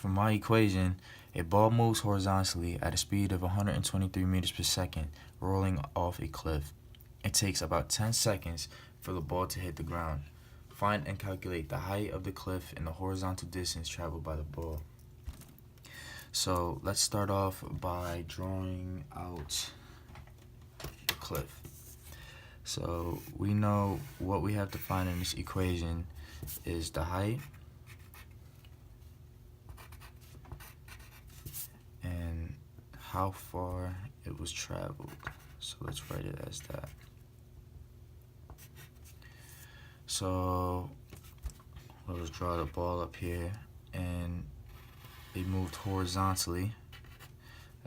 from my equation, a ball moves horizontally at a speed of 123 meters per second, rolling off a cliff. It takes about 10 seconds for the ball to hit the ground. Find and calculate the height of the cliff and the horizontal distance traveled by the ball. So let's start off by drawing out the cliff. So we know what we have to find in this equation is the height and how far it was traveled. So let's write it as that. So let's draw the ball up here, and it moved horizontally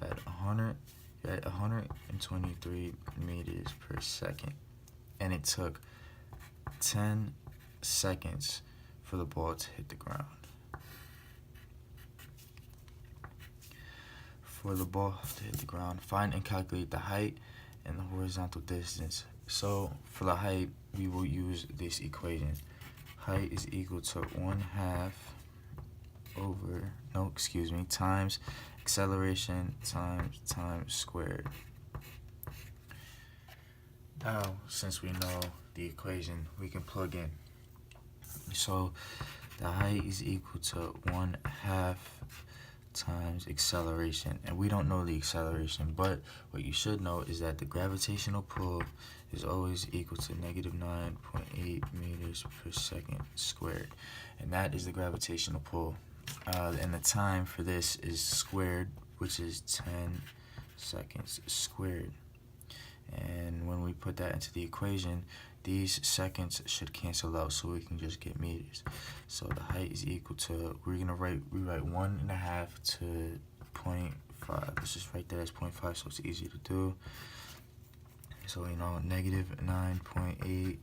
at 123 meters per second, and it took 10 seconds for the ball to hit the ground. For the ball to hit the ground, find and calculate the height and the horizontal distance. So for the height, we will use this equation. Height is equal to 1/2 times acceleration times time squared. Now, since we know the equation, we can plug in. So the height is equal to 1/2 times acceleration, and we don't know the acceleration, but what you should know is that the gravitational pull is always equal to -9.8 meters per second squared, and that is the gravitational pull. And the time for this is squared, which is 10 seconds squared. And when we put that into the equation, these seconds should cancel out, so we can just get meters. So the height is equal to, we write 1/2 to 0.5. Let's just write that as 0.5 so it's easy to do. So we know -9.8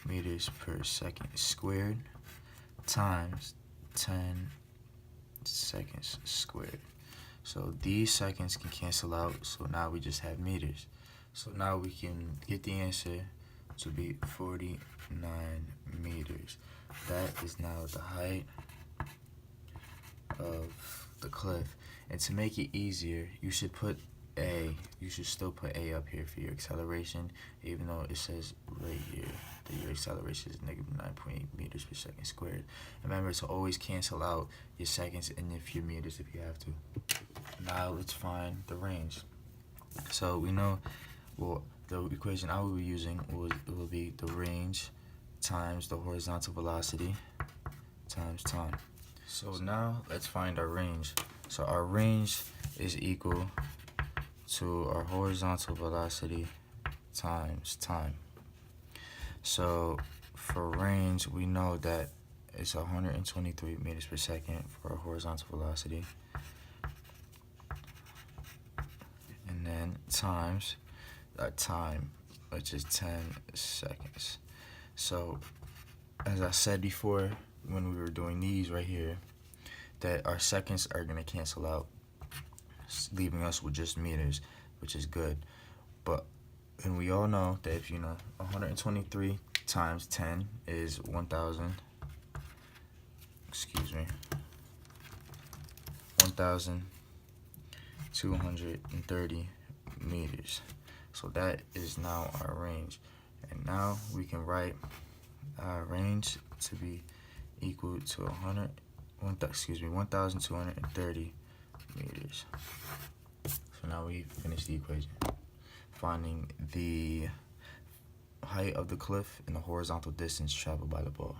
meters per second squared times 10 seconds squared. So these seconds can cancel out, so now we just have meters. So now we can get the answer to be 49 meters. That is now the height of the cliff. And to make it easier, you should still put A up here for your acceleration, even though it says right here that your acceleration is -9.8 meters per second squared. Remember to always cancel out your seconds and your meters if you have to. Now let's find the range. So we know, well, the equation I will be using will be the range times the horizontal velocity times time. So now let's find our range. So our range is equal to our horizontal velocity times time. So for range, we know that it's 123 meters per second for our horizontal velocity, and then times our time, which is 10 seconds. So as I said before when we were doing these right here, that our seconds are going to cancel out, leaving us with just meters, which is good. And we all know that if 123 times 10 is 1,230 meters. So that is now our range. And now we can write our range to be equal to 1,230 meters. So now we finish the equation, finding the height of the cliff and the horizontal distance traveled by the ball.